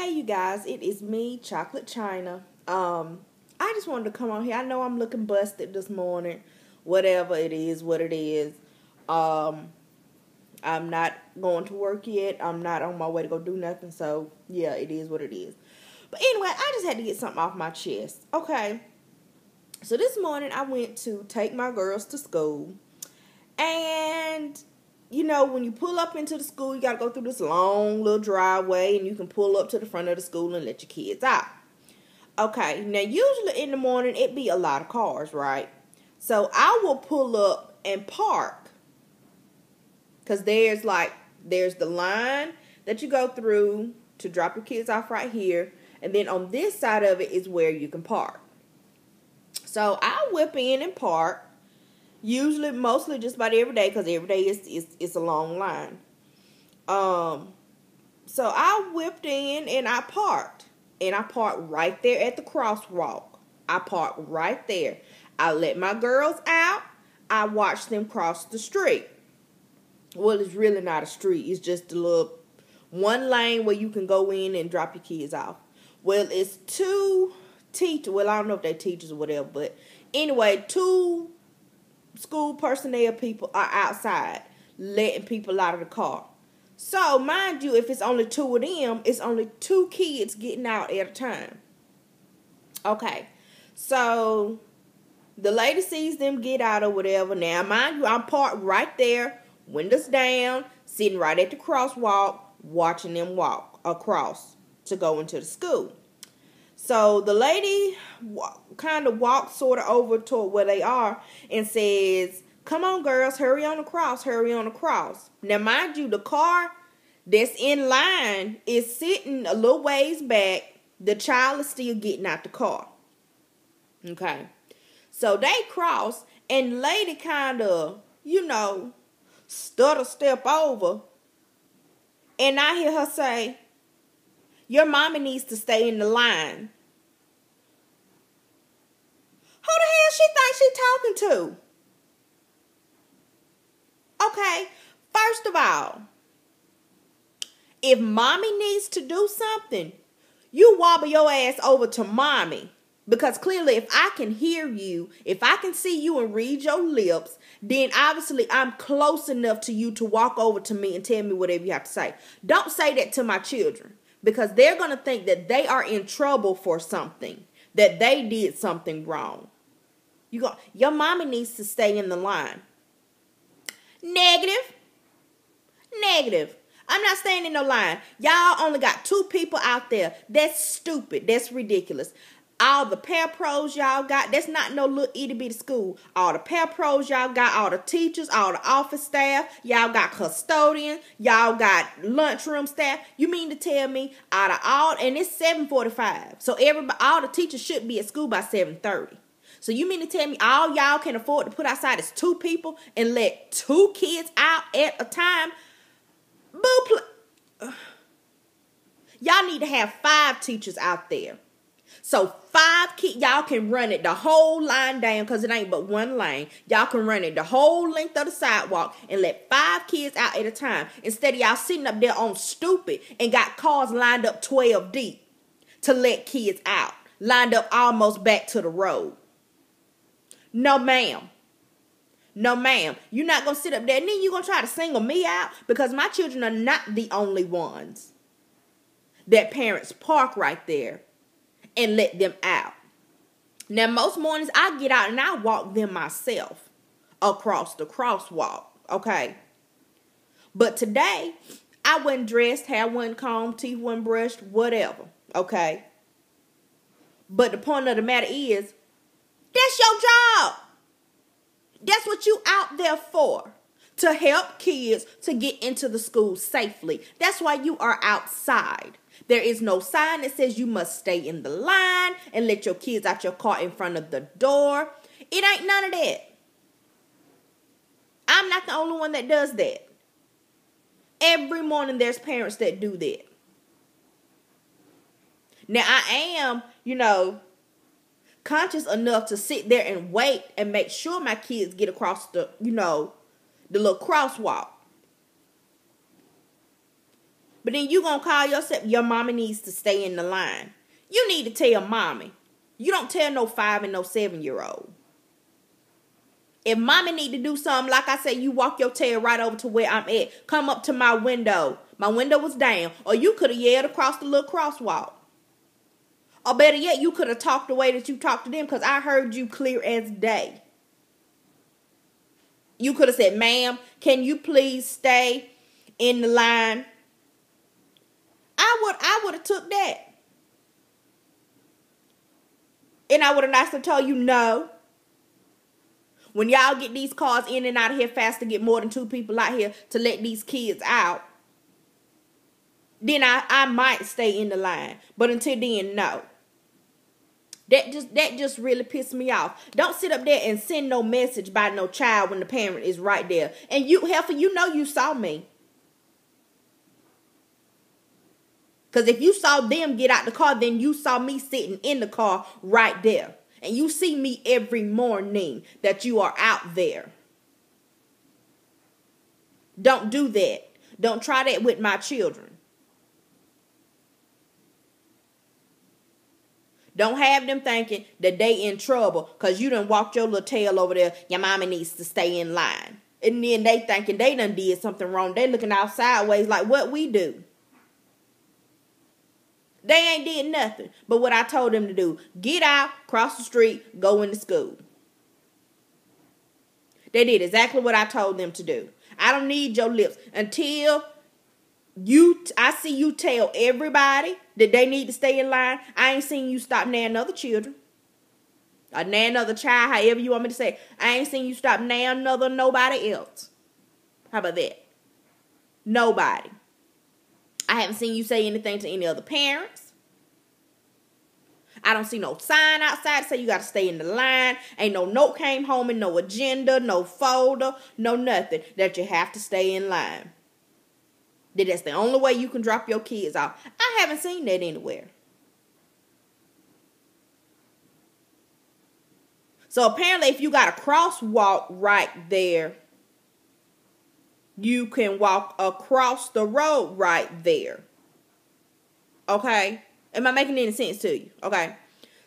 Hey you guys, it is me, Chocolate China. I just wanted to come on here. I know I'm looking busted this morning. Whatever it is, what it is. I'm not going to work yet. I'm not on my way to go do nothing. So yeah, it is what it is. But anyway, I just had to get something off my chest. Okay. So this morning I went to take my girls to school. And you know, when you pull up into the school, you got to go through this long little driveway, and you can pull up to the front of the school and let your kids out. Okay, now usually in the morning, it be a lot of cars, right? So I will pull up and park, because there's the line that you go through to drop your kids off right here, and then on this side of it is where you can park. So I whip in and park. Usually, mostly just about every day, because every day is a long line. So I whipped in and I parked. And I parked right there at the crosswalk. I parked right there. I let my girls out. I watched them cross the street. Well, it's really not a street. It's just a little one lane where you can go in and drop your kids off. Well, it's two teachers. Well, I don't know if they're teachers or whatever. But anyway, two school personnel people are outside letting people out of the car. So, mind you, if it's only two of them, it's only two kids getting out at a time. Okay. So, the lady sees them get out or whatever. Now, mind you, I'm parked right there, windows down, sitting right at the crosswalk, watching them walk across to go into the school. So the lady kind of walks sort of over toward where they are and says, "Come on, girls, hurry on across, hurry on across." Now, mind you, the car that's in line is sitting a little ways back. The child is still getting out the car. Okay. So they cross, and the lady kind of, stutter step over. And I hear her say, "Your mommy needs to stay in the line." Who the hell she thinks she talking to? Okay, first of all, if mommy needs to do something, you wobble your ass over to mommy. Because clearly, if I can hear you, if I can see you and read your lips, then obviously I'm close enough to you to walk over to me and tell me whatever you have to say. Don't say that to my children, because they're going to think that they are in trouble for something, that they did something wrong. Your mommy needs to stay in the line. Negative. I'm not staying in no line. Y'all only got two people out there. That's stupid. That's ridiculous. All the parapros y'all got, that's not no little itty bitty school. All the parapros y'all got, all the teachers, all the office staff, y'all got custodians, y'all got lunchroom staff. You mean to tell me out of all, and it's 7:45. So all the teachers should be at school by 7:30. So you mean to tell me all y'all can afford to put outside is two people and let two kids out at a time? Y'all need to have 5 teachers out there. So 5 kids, y'all can run it the whole line down, because it ain't but one lane. Y'all can run it the whole length of the sidewalk and let 5 kids out at a time. Instead of y'all sitting up there on stupid and got cars lined up 12 deep to let kids out. Lined up almost back to the road. No, ma'am. You're not going to sit up there and then you're going to try to single me out, because my children are not the only ones that parents park right there and let them out. Now, most mornings I get out and I walk them myself across the crosswalk, okay? But today, I wasn't dressed, hair wasn't combed, teeth wasn't brushed, whatever, okay? But the point of the matter is, that's your job. That's what you out there for. To help kids to get into the school safely. That's why you are outside. There is no sign that says you must stay in the line and let your kids out your car in front of the door. It ain't none of that. I'm not the only one that does that. Every morning there's parents that do that. Now I am, conscious enough to sit there and wait and make sure my kids get across the little crosswalk. But then you gonna call yourself, your mama needs to stay in the line. You need to tell mommy. You don't tell no 5 and no 7-year-old. If mommy need to do something, like I said, you walk your tail right over to where I'm at. Come up to my window. My window was down. Or you could have yelled across the little crosswalk. Or better yet, you could have talked the way that you talked to them, because I heard you clear as day. You could have said, ma'am, can you please stay in the line? I would have took that. And I would have nicely told you no. When y'all get these cars in and out of here fast to get more than 2 people out here to let these kids out, then I might stay in the line. But until then, no. That just really pissed me off. Don't sit up there and send no message by no child when the parent is right there. And you, heifer, you know you saw me. Because if you saw them get out the car, then you saw me sitting in the car right there. And you see me every morning that you are out there. Don't do that. Don't try that with my children. Don't have them thinking that they in trouble because you done walked your little tail over there. Your mama needs to stay in line. And then they thinking they done did something wrong. They looking out sideways like what we do. They ain't did nothing but what I told them to do. Get out, cross the street, go into school. They did exactly what I told them to do. I don't need your lips until I see you tell everybody that they need to stay in line. I ain't seen you stop nagging other children. Or nagging another child, however you want me to say. I ain't seen you stop nagging nobody else. How about that? Nobody. I haven't seen you say anything to any other parents. I don't see no sign outside to say you got to stay in the line. Ain't no note came home and no agenda, no folder, no nothing that you have to stay in line. That's the only way you can drop your kids off. I haven't seen that anywhere. So apparently if you got a crosswalk right there, you can walk across the road right there. Okay? Am I making any sense to you? Okay.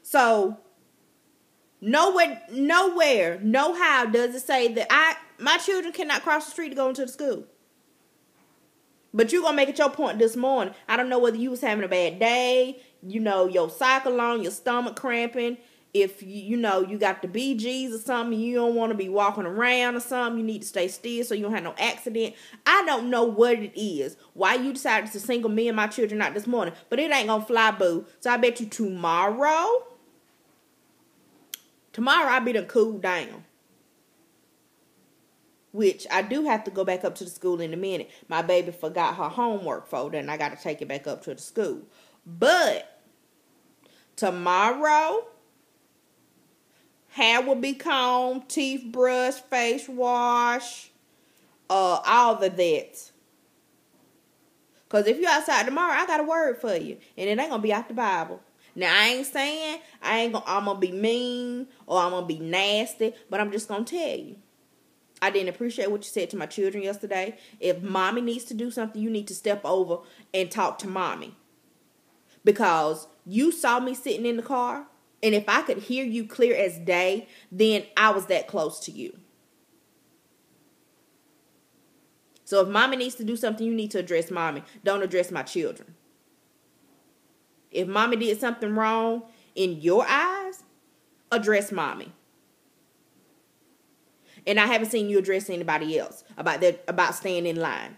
So, nowhere, no how does it say that my children cannot cross the street to go into the school. But you're going to make it your point this morning. I don't know whether you was having a bad day, your cycle on, your stomach cramping. If, you got the BGs or something, you don't want to be walking around or something, you need to stay still so you don't have no accident. I don't know what it is, why you decided to single me and my children out this morning, but it ain't going to fly, boo. So I bet you tomorrow I'll be done cooled down. Which I do have to go back up to the school in a minute. My baby forgot her homework folder and I got to take it back up to the school. But tomorrow, hair will be combed, teeth brushed, face wash, all of that. Because if you're outside tomorrow, I got a word for you. And it ain't going to be out the Bible. Now, I ain't saying I'm going to be mean or I'm going to be nasty, but I'm just going to tell you. I didn't appreciate what you said to my children yesterday. If mommy needs to do something, you need to step over and talk to mommy. Because you saw me sitting in the car. And if I could hear you clear as day, then I was that close to you. So if mommy needs to do something, you need to address mommy. Don't address my children. If mommy did something wrong in your eyes, address mommy. And I haven't seen you address anybody else about staying in line.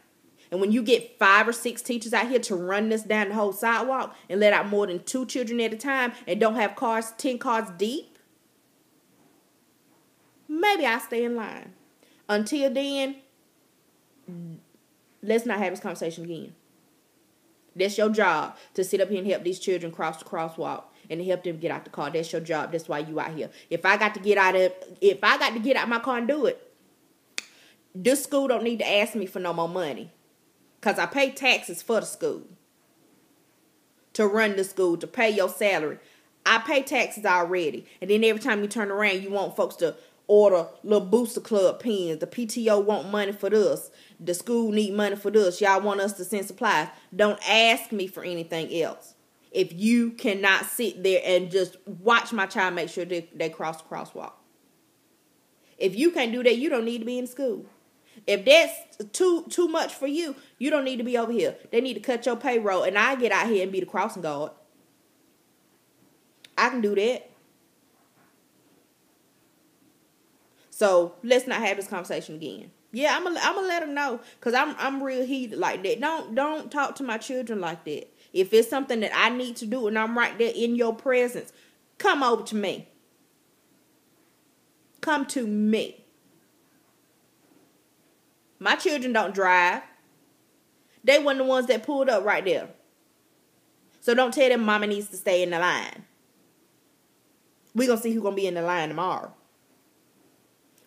And when you get 5 or 6 teachers out here to run this down the whole sidewalk and let out more than 2 children at a time and don't have cars, 10 cars deep, maybe I'll stay in line. Until then, let's not have this conversation again. That's your job, to sit up here and help these children cross the crosswalk and to help them get out the car. That's your job. That's why you out here. If I got to get out my car and do it, this school don't need to ask me for no more money. Because I pay taxes for the school. To run the school, to pay your salary. I pay taxes already. And then every time you turn around, you want folks to order little booster club pens. The PTO want money for this. The school need money for this. Y'all want us to send supplies. Don't ask me for anything else. If you cannot sit there and just watch my child make sure they cross the crosswalk. If you can't do that, you don't need to be in school. If that's too much for you, you don't need to be over here. They need to cut your payroll, and I get out here and be the crossing guard. I can do that. So let's not have this conversation again. Yeah, I'm gonna let them know, cause I'm real heated like that. Don't talk to my children like that. If it's something that I need to do and I'm right there in your presence, come over to me. Come to me. My children don't drive. They weren't the ones that pulled up right there. So don't tell them mama needs to stay in the line. We're going to see who's going to be in the line tomorrow.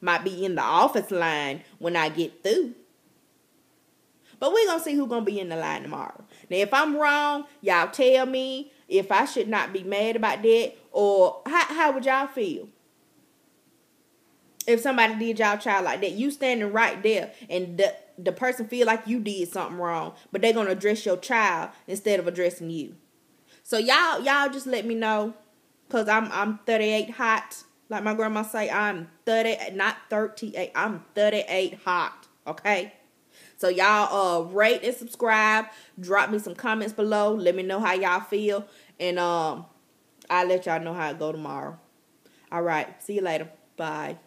Might be in the office line when I get through. But we're going to see who's going to be in the line tomorrow. Now, if I'm wrong, y'all tell me if I should not be mad about that. Or how would y'all feel? If somebody did y'all child like that, you standing right there and the person feel like you did something wrong, but they're going to address your child instead of addressing you. So y'all just let me know, because I'm 38 hot. Like my grandma say, I'm 30, not 38. I'm 38 hot, okay? So y'all rate and subscribe. Drop me some comments below. Let me know how y'all feel. And I'll let y'all know how it go tomorrow. All right. See you later. Bye.